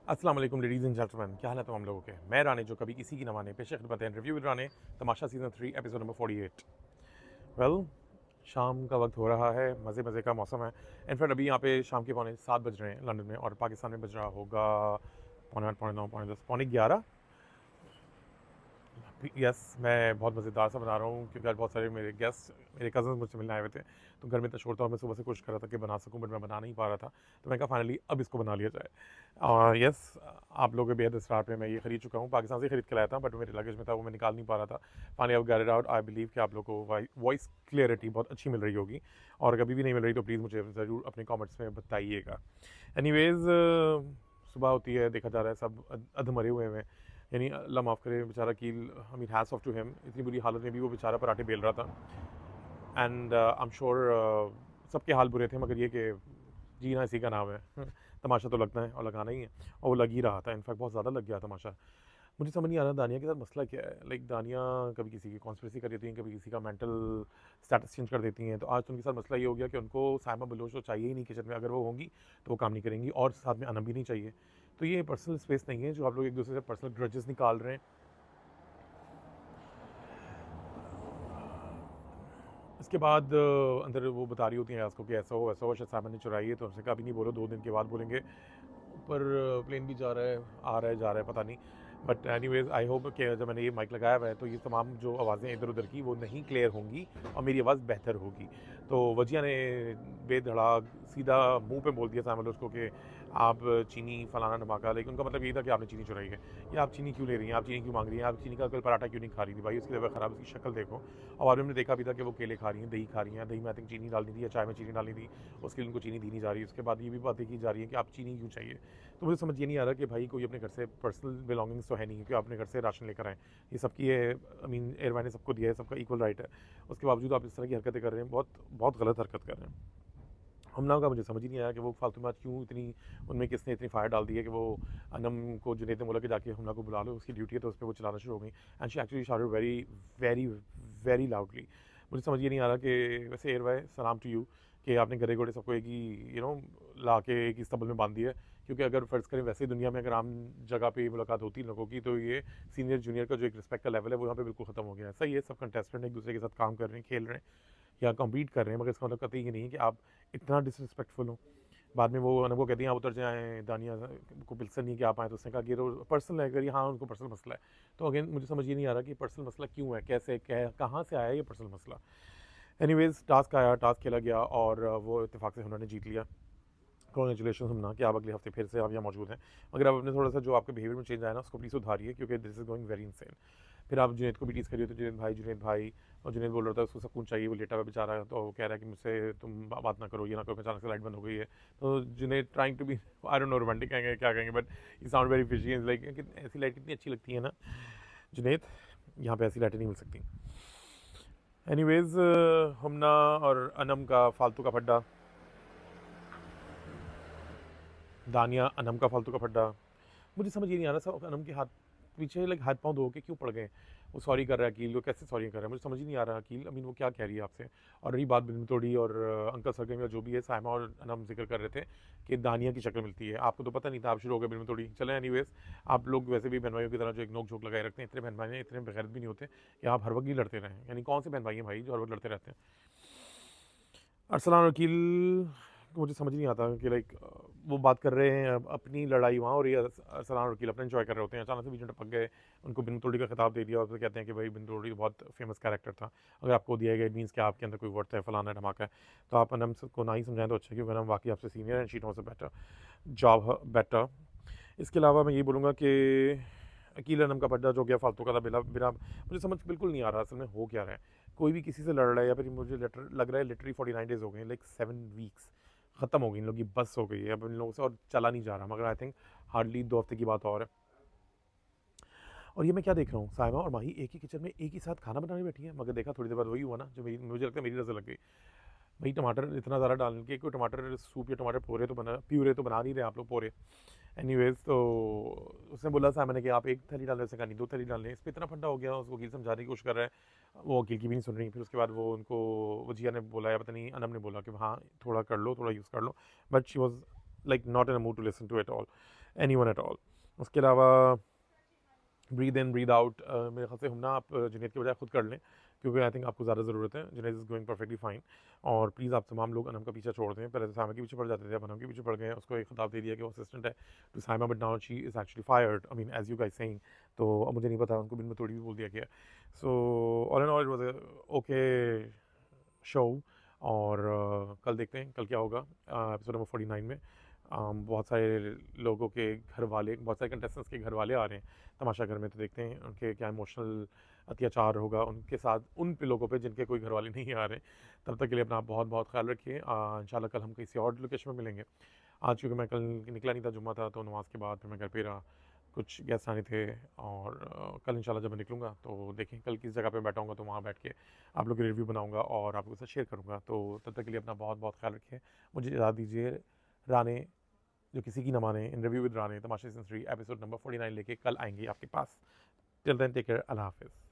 अस्सलाम वालेकुम ladies and gentleman, क्या हाल है तमाम लोगों के। मैं राने जो कभी किसी की न माने, पेश खिदमत है review with Rane, Tamasha season 3 episode number 48। Well, शाम का वक्त हो रहा है, मज़े मज़े का मौसम है। इनफैक्ट अभी यहाँ पे शाम के पौने 7 बज रहे हैं लंदन में, और पाकिस्तान में बज रहा होगा पौने 8, पौने 9, पौने 10, पौने 11। यस, मैं बहुत मज़ेदार सा बना रहा हूँ क्योंकि आज बहुत सारे मेरे गेस्ट, मेरे कज़न्स मुझसे मिलने आए हुए थे। तो घर में इतना शोर था और मैं सुबह से कोशिश कर रहा था कि बना सकूँ, बट मैं बना नहीं पा रहा था। तो मैंने कहा फाइनली अब इसको बना लिया जाए। और यस, आप लोगों के बेहद स्टार्ट में मैं ये खरीद चुका हूँ, पाकिस्तान से खरीद के लाया था, बट मेरे लगेज में था, वो मैं निकाल नहीं पा रहा था। फाइनली अब got it out. I believe कि आप लोगों को वॉइस क्लियरिटी बहुत अच्छी मिल रही होगी, और कभी भी नहीं मिल रही तो प्लीज़ मुझे ज़रूर अपने कॉमेंट्स में बताइएगा। एनीवेज़, सुबह होती है, देखा जा रहा है सब अधमरे हुए हैं। यानी अल्लाह माफ़ करे, बेचारा कील, I mean hats off to him, इतनी बुरी हालत में भी वो बेचारा पराठे बेल रहा था। एंड आई एम श्योर सबके हाल बुरे थे, मगर ये कि जीना इसी का नाम है। तमाशा तो लगना है और लगाना ही है, और वो लग ही रहा था। इनफैक्ट बहुत ज़्यादा लग गया तमाशा। मुझे समझ नहीं आ रहा दानिया के साथ मसला क्या है। लाइक दानिया कभी किसी की कॉन्स्पिरेसी कर देती हैं, कभी किसी का मेंटल स्टेटस चेंज कर देती हैं। तो आज तो उनके साथ मसला ये हो गया कि उनको साइमा बलोच तो चाहिए ही नहीं किचन में। अगर वो होंगी तो वो काम नहीं करेंगी, और साथ में अनम भी नहीं चाहिए। तो ये पर्सनल स्पेस नहीं है जो आप लोग एक दूसरे से पर्सनल ग्रजेस निकाल रहे हैं। इसके बाद अंदर वो बता रही होती हैं उसको कि ऐसा हो वैसा हो, शायद साइमन ने चुराई है। तो हमसे कहा अभी नहीं बोलो, 2 दिन के बाद बोलेंगे। ऊपर प्लेन भी जा रहा है, आ रहा है, जा रहा है, पता नहीं। बट एनीवेज आई होप कि जब मैंने ये माइक लगाया हुआ है तो ये तमाम जो आवाज़ें इधर उधर की वो नहीं क्लियर होंगी, और मेरी आवाज़ बेहतर होगी। तो वजिया ने बेधड़ाक सीधा मुंह पे बोल दिया साइमन उसको कि आप चीनी फलाना धमाका। लेकिन उनका मतलब यही था कि आपने चीनी चुराई है, या आप चीनी क्यों ले रही हैं, आप चीनी क्यों मांग रही हैं, आप चीनी का कल पराठा क्यों नहीं खा रही थी भाई, उसकी तबीयत ख़राब, उसकी शक्ल देखो। और हमने देखा भी था कि वो केले खा रही हैं, दही खा रही हैं, दही में आई थिंक चीनी डालनी थी या चाय में चीनी डालनी थी, उसके लिए उनको चीनी दी नहीं जा रही। उसके बाद ये भी बातें की जा रही है कि आप चीनी क्यों चाहिए। तो मुझे समझ ये नहीं आ रहा कि भाई कोई अपने घर से पर्सनल बिलोंगिंग्स तो है नहीं कि आप अपने घर से राशन लेकर आएँ। ये सबकी है, आई मीन एयरवाई ने सबको दिया है, सबका इक्वल राइट है। उसके बावजूद आप इस तरह की हरकतें कर रहे हैं, बहुत बहुत गलत हरकत कर रहे हैं। हमला का मुझे समझ ही नहीं आया कि वो फालतू में क्यों इतनी, उनमें किसने इतनी फायर डाल दी है कि वो अनम को जुनैद ने बोला कि जाके हमला को बुला लो, उसकी ड्यूटी है, तो उस पर वो चलाना शुरू हो गई। And she actually shouted very very very loudly. मुझे समझ ये नहीं आ रहा कि वैसे एयरवाई सलाम टू यू कि आपने गधे घोड़े सबको एक ही ला के एक ही स्तबल में बांध दिया है। क्योंकि अगर फ़र्ज़ करें वैसे ही दुनिया में अगर आम जगह पे मुलाकात होती लोगों की, तो ये सीनियर जूनियर का जो एक रिस्पेक्ट का लेवल है वो यहाँ पे बिल्कुल ख़त्म हो गया है। सही है, सब कंटेस्टेंट एक दूसरे के साथ काम कर रहे हैं, खेल रहे हैं या कम्पीट कर रहे हैं, मगर इसका मतलब कतई ये नहीं है कि आप इतना डिसरिस्पेक्टफुल हो। बाद में वो अनब को कहती हैं आप उतर जाएँ, दानिया को पिलसन नहीं कि आप आएँ, तो उसने कहा कि ये तो पर्सनल है। अगर हाँ उनको पर्सनल मसला है, तो अगेन मुझे समझ ये नहीं आ रहा कि पर्सनल मसला क्यों है, कैसे, क्या, कहाँ से आया ये पर्सनल मसला। एनीवेज, टास्क आया, टास्क खेला गया, और वो इत्तेफाक से उन्होंने जीत लिया। कॉन्ग्रेचुलेशन हमना कि आप अगले हफ्ते फिर से आप यहाँ मौजूद हैं। मगर आप अपने थोड़ा सा जो आपके बिहेवियर में चेंज आया ना, उसको प्लीज़ सुधारिए, क्योंकि this is going very insane. फिर आप जुनैद को भी टीज़ करिए, तो जुनैद भाई, जुनैद भाई, और जुनैद बोल रहा था उसको सुकून चाहिए, वो लेटा हुआ बेचारा है, तो वो कह रहा है कि मुझसे तुम बात ना करो, ये ना करो। अचानक से लाइट बंद हो गई है, तो Junaid trying to be, I don't know romantic कहेंगे क्या कहेंगे, but you sound very fishy. Like ऐसी लाइट कितनी अच्छी लगती है ना जुनैद, यहाँ पे ऐसी लाइटें नहीं मिल सकती। एनीवेज, हमना और अनम का फालतू का फड्डा, दानिया अनम का फालतू का फड्डा। मुझे समझ ये नहीं आ रहा सब अनम के हाथ पीछे लाइक हाथ पाँव धो के क्यों पड़ गए। वो सॉरी कर रहा है अकील, वो कैसे सॉरी कर रहा है, मुझे समझ ही नहीं आ रहा अकील। आई मीन वो क्या कह रही है आपसे। और रही बात बिन तोड़ी और अंकल सरगम या जो भी है, साइमा और अनम जिक्र कर रहे थे कि दानिया की शक्ल मिलती है। आपको तो पता नहीं था, आप शुरू हो गए बिन तोड़ी। चले एनीवेज, आप लोग वैसे भी बहन भाइयों की तरह जो एक नोक झोंक लगाए रखते हैं, इतने बहन भाई हैं, इतने बेगैरत भी नहीं होते कि आप हर वक्त ही लड़ते रहें। यानी कौन से बहन भाई हैं भाई जो हर वक्त लड़ते रहते हैं। अरसलान वकील को मुझे समझ नहीं आता कि लाइक वो बात कर रहे हैं अपनी लड़ाई वहाँ, और ये अरसलान वकील अपना एंजॉय कर रहे होते हैं। अचानक से बीच में टपक गए, उनको बिन तोड़ी का खिताब दे दिया, और फिर कहते हैं कि भाई बिन तोड़ी बहुत फेमस कैरेक्टर था, अगर आपको दिया गया इट मीन्स कि आपके अंदर कोई वर्थ है, फलाना है, धमाका है। तो आप अनम को ना ही समझाएं तो अच्छा, क्योंकि अनम वाकई आपसे senior and she knows a better job better. इसके अलावा मैं ये बोलूँगा कि अकील अनम का पड्डा जो गया फालतू का था, बिना बिना मुझे समझ बिल्कुल नहीं आ रहा असल में हो क्या रहा है। कोई भी किसी से लड़ रहा है, या फिर मुझे लग रहा है लिटरली 49 डेज़ हो गए, लाइक 7 वीक्स ख़त्म हो गई इन लोगों की, बस हो गई है अब इन लोगों से, और चला नहीं जा रहा। मगर आई थिंक हार्डली 2 हफ्ते की बात और है। और ये मैं क्या देख रहा हूँ, साहिबा और माही एक ही किचन में एक ही साथ खाना बनाने बैठी है। मगर देखा थोड़ी देर बाद वही हुआ ना जो मेरी, मुझे लगता है मेरी नज़र लग गई। भाई टमाटर इतना ज़्यादा डाल के कोई टमाटर सूप या टमाटर पोरे तो बना, प्यूरे तो बना नहीं रहे आप लोग, पोरे। एनीवेज, तो उसने बोला था मैंने कि आप एक थैली डाल रहे, उसने कहा नहीं 2 थैली डाल रहे हैं। इस पर इतना फंडा हो गया, उसको वकील समझाने की कोशिश कर रहा है, वो वकील की भी नहीं सुन रही। फिर उसके बाद वो उनको वजिया ने बोला, या पता नहीं अनम ने बोला कि हाँ थोड़ा कर लो, थोड़ा यूज़ कर लो, but she was like not in a mood to listen to it all. Anyone at all. उसके अलावा ब्रीद इन ब्रीद आउट मेरे ख्याल से हमना आप जुनैद की बजाय खुद कर लें, क्योंकि आई थिंक आपको ज़्यादा ज़रूरत है। Junaid is going perfectly fine. और प्लीज़ आप तमाम लोग अनम का पीछा छोड़ दें। पहले तो साइमा के पीछे पड़ जाते थे, अब अनम के पीछे पड़ गए हैं। उसको एक खिताब दे दिया कि वो असिस्टेंट है to Saima, but now she is actually fired, I mean as you guys saying. तो अब मुझे नहीं पता, उनको बिन में थोड़ी भी बोल दिया गया। So all and all it was okay show. और कल देखते हैं कल क्या होगा एपिसोड नंबर 49 में। बहुत सारे लोगों के घर वाले, बहुत सारे कंटेस्टेंट्स के घर वाले आ रहे हैं तमाशा घर में, तो देखते हैं उनके क्या इमोशनल अत्याचार होगा उनके साथ, उन पे लोगों पे जिनके कोई घर वाले नहीं आ रहे। तब तक के लिए अपना बहुत बहुत ख्याल रखिए। इंशाल्लाह कल हम किसी और लोकेशन में मिलेंगे। आज क्योंकि मैं कल निकला नहीं था, जुम्मा था, तो नमाज के बाद फिर मैं घर पे रहा, कुछ गेस्ट आने थे। और कल इंशाल्लाह जब मैं निकलूँगा तो देखें कल किस जगह पे बैठा हूँगा, तो वहाँ बैठ के आप लोग के रिव्यू बनाऊँगा और आप लोगों के साथ शेयर करूँगा। तो तब तक के लिए अपना बहुत बहुत ख्याल रखिए। मुझे इजाज़त दीजिए। राने जो किसी की न माने, in review with Rane Tamasha season 3 episode number 49 लेके कल आएंगे आपके पास। Till then take care, Allah हाफिज़।